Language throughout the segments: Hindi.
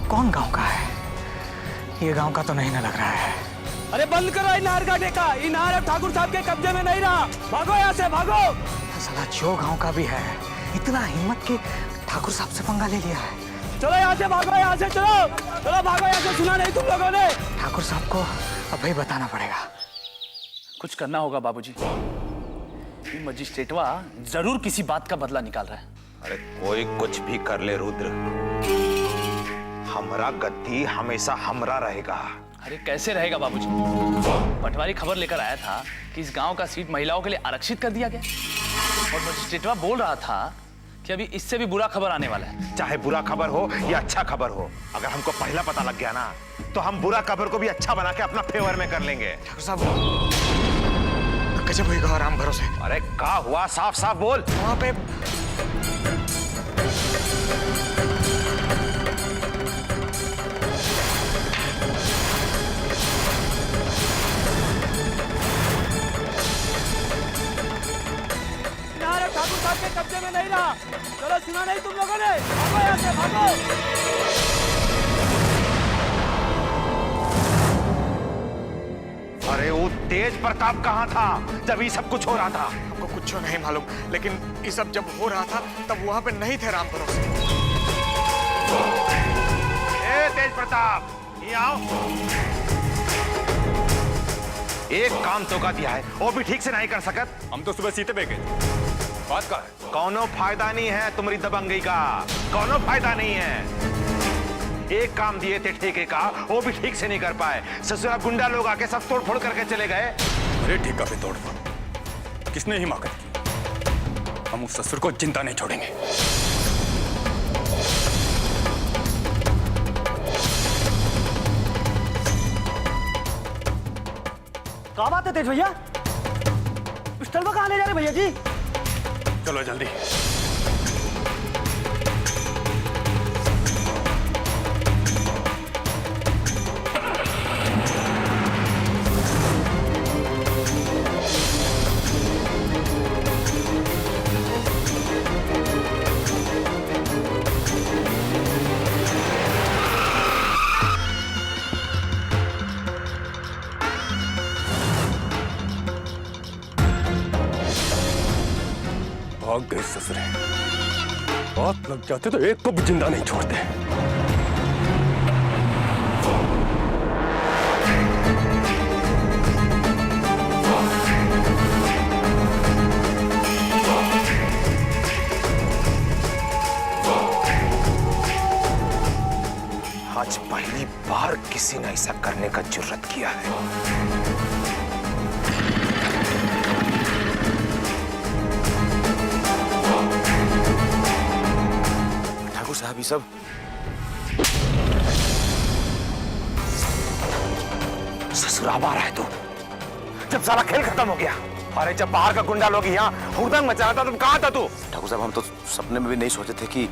कौन गांव का है? ये गांव का तो नहीं ना लग रहा है। अरे बंद करो इनार का ठेका। इनार अब ठाकुर साहब के कब्जे में नहीं रहा। भागो यहाँ से, भागो। साला जो गांव का भी है, इतना हिम्मत के ठाकुर साहब से पंगा ले लिया है। चलो यहाँ से, भागो यहाँ से, चलो चलो भागो यहाँ से। सुना नहीं तुम लोगों ने? ठाकुर साहब को अभी बताना पड़ेगा। कुछ करना होगा बाबूजी। ये मजिस्ट्रेटवा जरूर किसी बात का बदला निकाल रहा है। अरे कोई कुछ भी कर ले रुद्र, हमरा गद्दी हमेशा हमरा रहेगा। अरे कैसे रहेगा बाबूजी? पटवारी खबर लेकर आया था कि इस गांव का सीट महिलाओं के लिए आरक्षित कर दिया गया, और मजिस्ट्रेटवा बोल रहा था कि अभी इससे भी बुरा खबर आने वाला है। चाहे बुरा खबर हो या अच्छा खबर हो, अगर हमको पहला पता लग गया ना, तो हम बुरा खबर को भी अच्छा बना के अपना फेवर में कर लेंगे। ठाकुर साहब गजब होगा आराम भरोसे। अरे क्या हुआ? साफ साफ बोल। वहां पे इनार अब ठाकुर साहब के कब्जे में नहीं रहा। चलो सुना नहीं तुम लोगों ने? भागो यहाँ से, भागो। अरे वो तेज प्रताप कहाँ था जब ये सब कुछ हो रहा था? हमको कुछ नहीं मालूम, लेकिन ये सब जब हो रहा था तब वहां पे नहीं थे राम भरोसे। ए तेज प्रताप, ये आओ। एक काम तो का दिया है, वो भी ठीक से नहीं कर सकत। हम तो सुबह सीते पे गए थे। बात का है? कौनो फायदा नहीं है तुम्हारी दबंगई का, कौनो फायदा नहीं है। एक काम दिए थे ठेके का, वो भी ठीक से नहीं कर पाए। ससुरा गुंडा लोग आके सब तोड़ फोड़ करके चले गए। अरे ठेका पे तोड़ फोड़ किसने हिमाकत की? हम उस ससुर को जिंदा नहीं छोड़ेंगे। क्या बात है तेज भैया? पिस्टल में कहाँ ले जा रहे भैया जी? चलो जल्दी। भाग गए ससुरे। बात लग जाते तो एक को भी जिंदा नहीं छोड़ते। आज पहली बार किसी ने ऐसा करने का जुर्रत किया है। ठाकुर साहब ये सब ससुराल आ रहा है। तो जब सारा खेल खत्म हो गया, अरे जब बाहर का गुंडा लोग यहाँ हुड़दंग मचा रहा था, तुम कहाँ था? तू ठाकुर साहब हम तो सपने में भी नहीं सोचे थे कि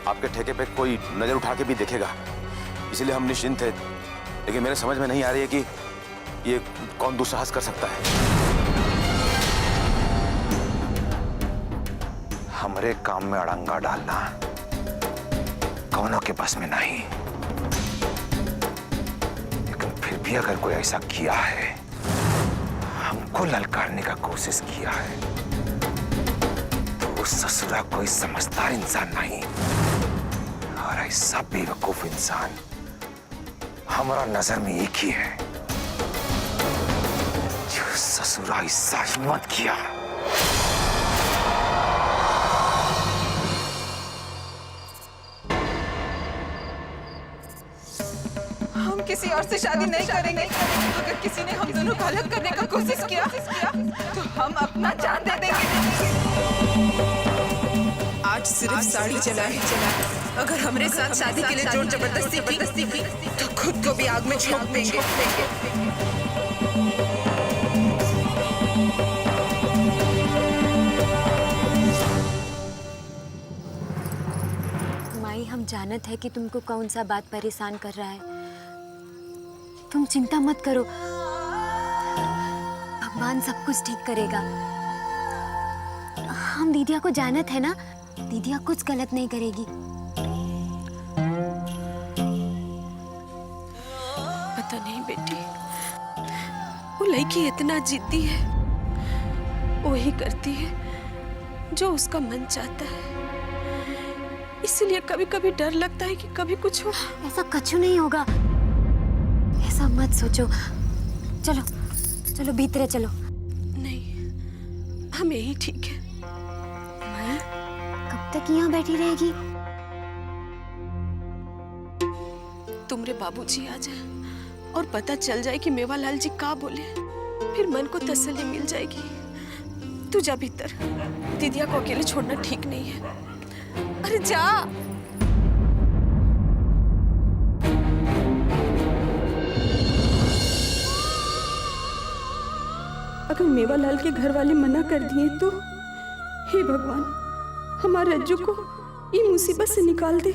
आपके ठेके पे कोई नजर उठा के भी देखेगा, इसीलिए हम निश्चिंत थे। लेकिन मेरे समझ में नहीं आ रही है कि ये कौन दुस्साहस कर सकता है। हमरे काम में अड़ंगा डालना कौनों के बस में नहीं, लेकिन फिर भी अगर कोई ऐसा किया है, हमको ललकारने का कोशिश किया है, तो वो ससुरा कोई समझदार इंसान नहीं, और ऐसा बेवकूफ इंसान हमारा नजर में एक ही है जो ससुरा ऐसा हिम्मत किया। हम किसी और से शादी नहीं करेंगे। अगर किसी ने हम दोनों को अलग करने का कोशिश किया तो हम अपना जान दे देंगे। आज सिर्फ साड़ी चला है। अगर हमरे साथ शादी के लिए जोर जबरदस्ती की तो खुद को भी आग में झोंक देंगे। माई हम जानत है कि तुमको कौन सा बात परेशान कर रहा है। तुम चिंता मत करो, भगवान सब कुछ ठीक करेगा। हम दीदिया को जानत है ना, दीदिया कुछ गलत नहीं करेगी। लड़की इतना जिद्दी है, वही करती है जो उसका मन चाहता है। इसलिए कभी कभी डर लगता है कि कभी कुछ हो। ऐसा कछु नहीं होगा, ऐसा मत सोचो। चलो चलो भीतरे चलो। नहीं, हम यही ठीक है। माई कब तक यहाँ बैठी रहेगी? तुमरे बाबूजी आ जाए और पता चल जाए कि मेवालाल जी का बोले, फिर मन को तसल्ली मिल जाएगी। तू जा भीतर, दीदिया को अकेले छोड़ना ठीक नहीं है। अरे जा। अगर मेवालाल के घर वाले मना कर दिए तो हे भगवान, हमारे रज्जू को ये मुसीबत से निकाल दे।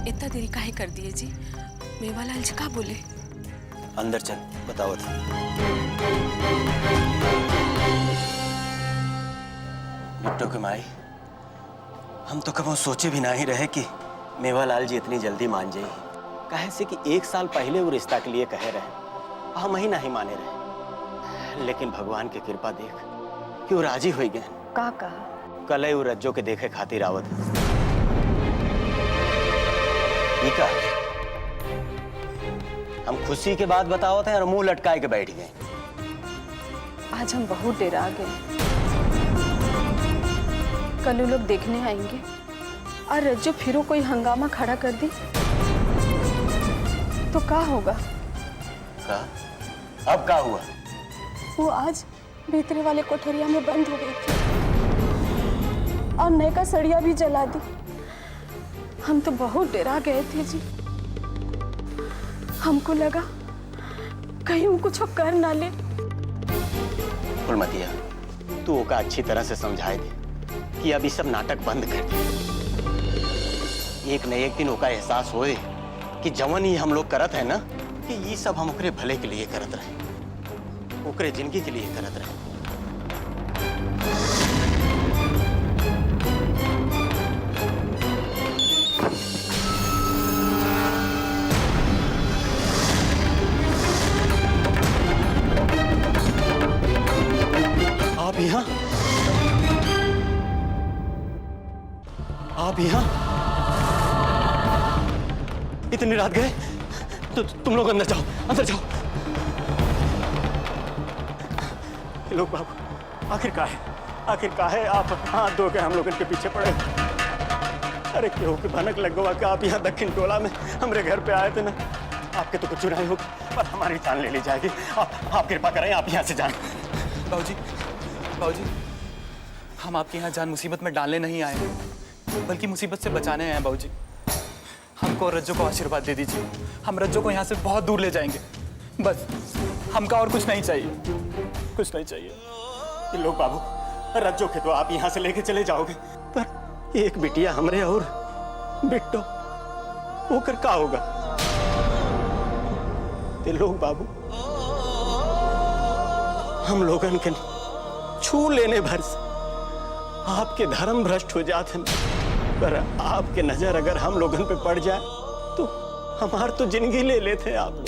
इतना देरी काहे कर दिए जी? मेवालाल जी का बोले? अंदर चल, बताओ था। बिट्टो के माई, हम तो कभी सोचे भी नहीं रहे कि मेवालाल जी इतनी जल्दी मान जाए। कहे से कि 1 साल पहले वो रिश्ता के लिए कहे रहे, हम ही नहीं माने रहे। लेकिन भगवान की कृपा देख कि वो राजी हो गए। का कहा? कल वो रज्जो के देखे खातिर आवत। का हम खुशी के बाद बताओ थे और मुंह लटकाए के बैठ गए। आज हम बहुत डरा गए। कल वो लोग देखने आएंगे और रज्जो फिर कोई हंगामा खड़ा कर दी तो क्या होगा? का? अब क्या हुआ? वो आज भीतरे वाले कोठरिया में बंद हो गई थी और नए का सड़िया भी जला दी। हम तो बहुत डरा गए थे जी। हमको लगा कहीं वो कुछ कर ना ले। फुलमतिया, तू ओका अच्छी तरह से समझाए दे कि अभी सब नाटक बंद कर दे। एक न एक दिन ओका एहसास होए कि जवन ही हम लोग करत है ना, कि ये सब हम ओकरे भले के लिए करत रहे, ओकरे जिंदगी के लिए करत रहे। आप यहाँ इतनी रात गए तो तुम लोग अंदर जाओ, अंदर जाओ। लोग बाबू, आखिर का है आप हाथ धो के हम लोग इनके पीछे पड़े। अरे क्यों कि भनक लग गवा कि आप यहाँ दक्षिण टोला में हमारे घर पे आए थे ना। आपके तो कुछ नहीं होगी पर हमारी जान ले ली जाएगी। आप कृपा करें, आप यहाँ से जाएं। बाबूजी, हम आपके यहाँ जान मुसीबत में डालने नहीं आए, बल्कि मुसीबत से बचाने आए हैं। बाबूजी, हमको और रज्जो को आशीर्वाद दे दीजिए। हम रज्जो को यहाँ से बहुत दूर ले जाएंगे। बस हमका और कुछ नहीं चाहिए, कुछ नहीं चाहिए। ये लोग बाबू, रज्जो के तो आप यहाँ से लेके चले जाओगे, पर एक बिटिया हमरे और बिट्टो होकर का होगा? ये लोग बाबू, हम लोगन के छू लेने भर से आपके धर्म भ्रष्ट हो जाते, पर आपके नजर अगर हम लोगन पे पड़ जाए तो हमार तो जिंदगी ले लेते आप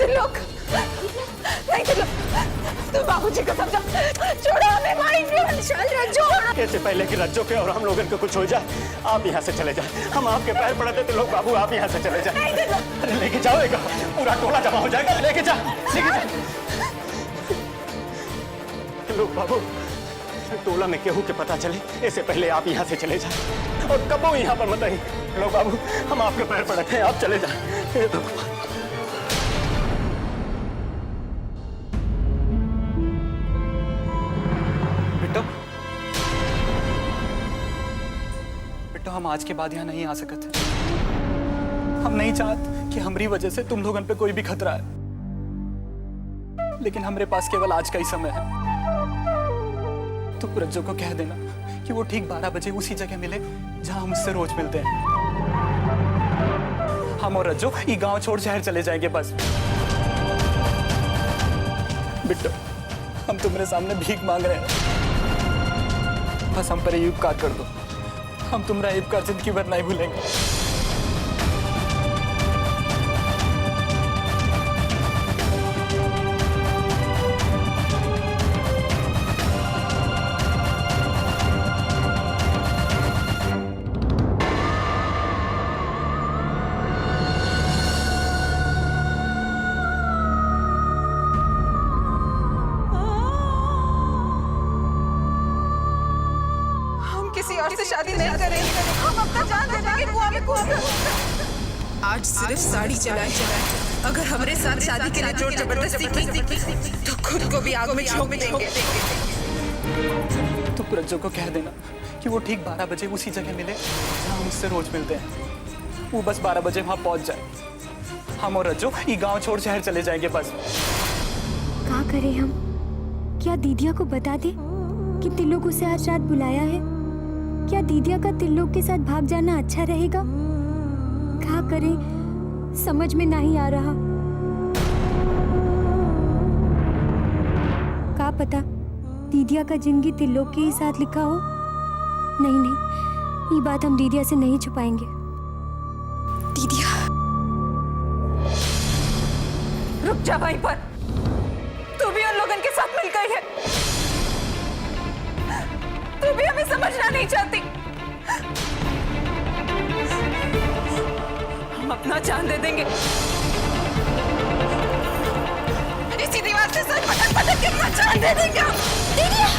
लोग। नहीं तो बाबूजी को समझा, छोड़ो हमें, मारेंगे। चल रज्जो। कैसे पहले कि रज्जो के और हम लोगन को कुछ हो जाए, आप यहाँ से चले जाए। हम आपके पैर पड़ते थे लोग बाबू, आप यहाँ से चले जाए। अरे लेके जाओ, पूरा टोला जमा हो जाएगा। लेके जा, लेके जा। लोग बाबू, टोला में केहू के पता चले इससे पहले आप यहाँ से चले जाए और कबो यहाँ पर मत आइए। लोग बाबू, हम आपके पैर पड़ते हैं, आप चले जाए। बिट्टो, हम आज के बाद यहाँ नहीं आ सकते। हम नहीं चाहते कि हमारी वजह से तुम लोगों पे कोई भी खतरा है, लेकिन हमारे पास केवल आज का ही समय है। तो रज्जो को कह देना कि वो ठीक 12 बजे उसी जगह मिले जहां हम उससे रोज मिलते हैं। हम और रज्जो ये गांव छोड़ शहर चले जाएंगे बस। बिट्टो, हम तुम्हारे सामने भीख मांग रहे हैं, बस हम पर ये उपकार कर दो। हम तुम्हारा उपकार जिंदगी भर नहीं भूलेंगे। किसी और से शादी नहीं करेंगे। हम अपना जान दे देंगे कुआं में कूदकर। आज सिर्फ साड़ी चलाए अगर हमारे साथ शादी के लिए जोर जबरदस्ती की तो खुद को भी आग में झोंक देंगे। तो रज्जो को कह देना कि वो ठीक 12 बजे उसी जगह मिले जहाँ हम उससे रोज मिलते हैं। वो बस 12 बजे वहाँ पहुँच जाए। हम और रज्जो ये गांव छोड़ शहर चले जाएंगे बस। क्या करें हम? क्या दीदिया को बता दे कि तिलोक उसे आज रात बुलाया है? क्या दीदिया का तिलोक के साथ भाग जाना अच्छा रहेगा? क्या करें समझ में नहीं आ रहा। क्या पता दीदिया का जिंदगी तिलोक के ही साथ लिखा हो। नहीं नहीं, ये बात हम दीदिया से नहीं छुपाएंगे। दीदिया रुक जा वहीं पर। तू भी उन लोगों के साथ मिल गई है। तू भी हमें समझना नहीं चाहती। हम अपना जान दे देंगे। इसी दीवार से सर पटक पटक के अपना जान दे देंगे हम। दीदिया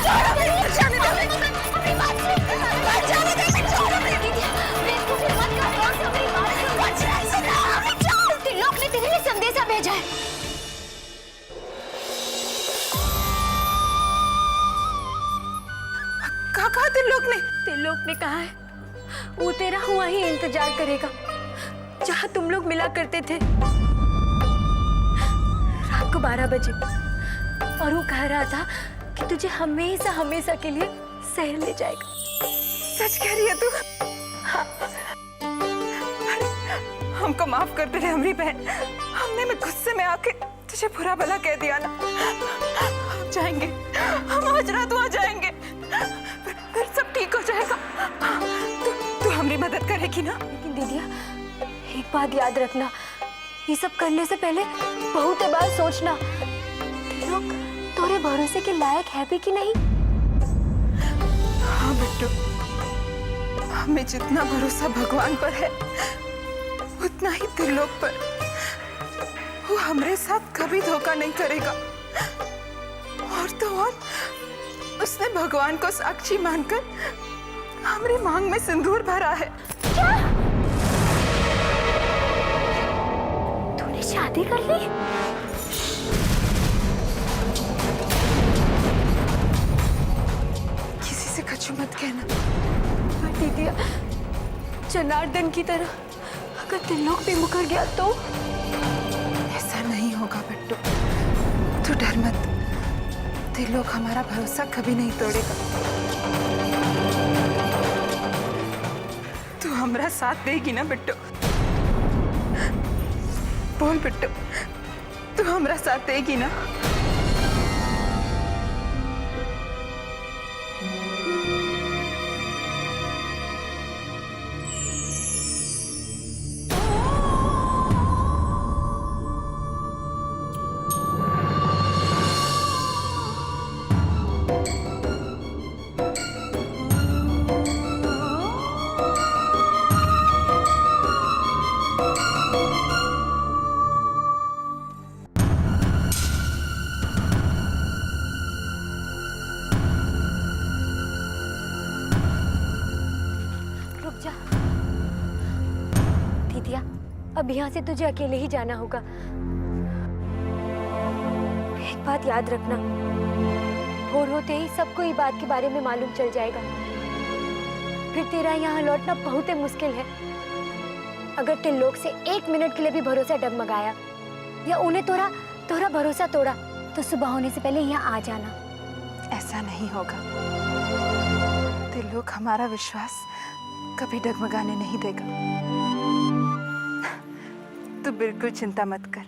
छोड़ो मेरी मत जाने दो। अपनी बात सुन। मत जाने दे। छोड़ो मेरी दीदिया। बेवकूफी मत कर। अपनी बात सुन। मत जाने दो। तिलोक ने तेरे लिए संदेशा भेजा है। कहा तिलोक ने कहा है वो तेरा हुआ ही इंतजार करेगा जहां तुम लोग मिला करते थे रात को 12 बजे। और वो कह रहा था कि तुझे हमेशा हमेशा के लिए शहर ले जाएगा। सच कह रही है तू? हाँ। हमको माफ कर दे हमारी बहन। हमने में गुस्से में आके तुझे बुरा भला कह दिया ना। हम जाएंगे, हम आज रात वहां जाएंगे, फिर सब ठीक हो जाएगा। तू हमारी मदद करेगी ना? लेकिन दीदिया एक बात याद रखना, ये सब करने से पहले बहुत बार सोचना तिलोक तोरे भरोसे के लायक है भी कि नहीं। हाँ बिट्टू, हमें जितना भरोसा भगवान पर है उतना ही तिलोक पर। वो हमारे साथ कभी धोखा नहीं करेगा। और तो और उसने भगवान को साक्षी मानकर हमारी मांग में सिंदूर भरा है। क्या? तूने शादी कर ली? किसी से कुछ मत कहना। दीदिया जनार्दन की तरह अगर तिलोक भी मुकर गया तो? ऐसा नहीं होगा बिट्टू, तू डर मत। तिलोक हमारा भरोसा कभी नहीं तोड़ेगा। तू हमारा साथ देगी ना बिट्टू? बोल बिट्टू, तू हमारा साथ देगी ना? अब यहाँ से तुझे अकेले ही जाना होगा। एक बात याद रखना, भोर होते ही सबको ये बात के बारे में मालूम चल जाएगा। फिर तेरा यहाँ लौटना बहुत ही मुश्किल है। अगर तिलोक से 1 मिनट के लिए भी भरोसा डगमगाया या उन्हें तोरा भरोसा तोड़ा तो सुबह होने से पहले यहाँ आ जाना। ऐसा नहीं होगा। तिलोक हमारा विश्वास कभी डगमगाने नहीं देगा। तू बिल्कुल चिंता मत कर,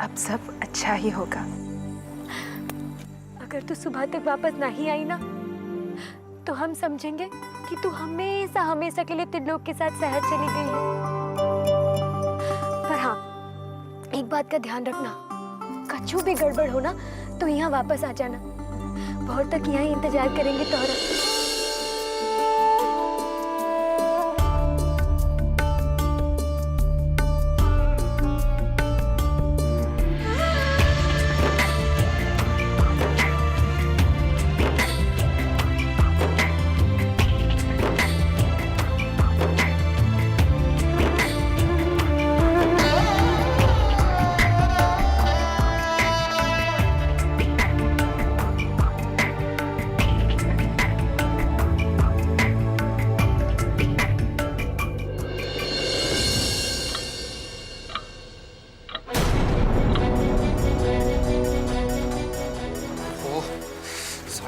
अब सब अच्छा ही होगा। अगर तू सुबह तक वापस नहीं आई ना तो हम समझेंगे कि तू हमेशा हमेशा के लिए तिलोक के साथ शहर चली गई है। पर हाँ, एक बात का ध्यान रखना, कछु भी गड़बड़ हो ना तो यहाँ वापस आ जाना। बहुत तक यहाँ इंतजार करेंगे तोहरा।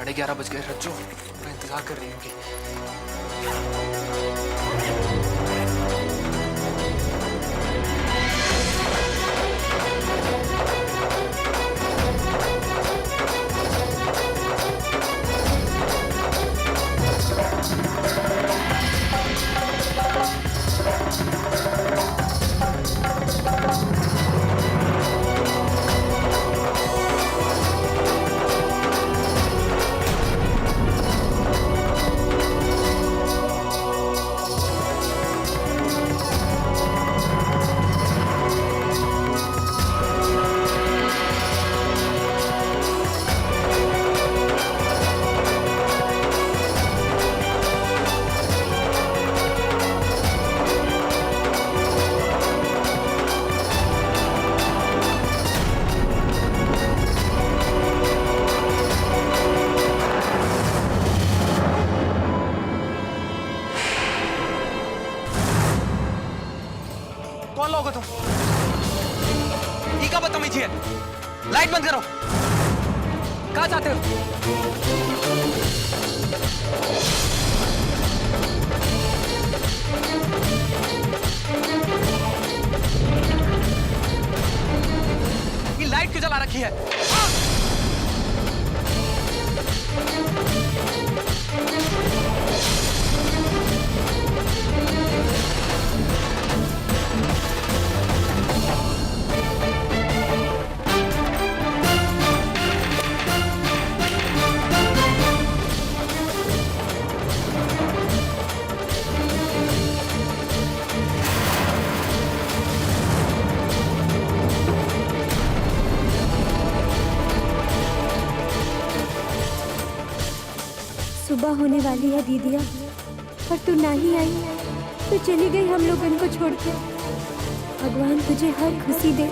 11:30 बज गए। रज्जो मैं इंतजार कर रही हूँ। कौन लोग हो तुम? ये क्या बदतमीजी है? लाइट बंद करो। कहाँ जाते हो? ये लाइट क्यों जला रखी है? सुबह होने वाली है दीदिया, पर तू नहीं आई, तू चली गई हम लोग इनको छोड़ के। भगवान तुझे हर खुशी दे।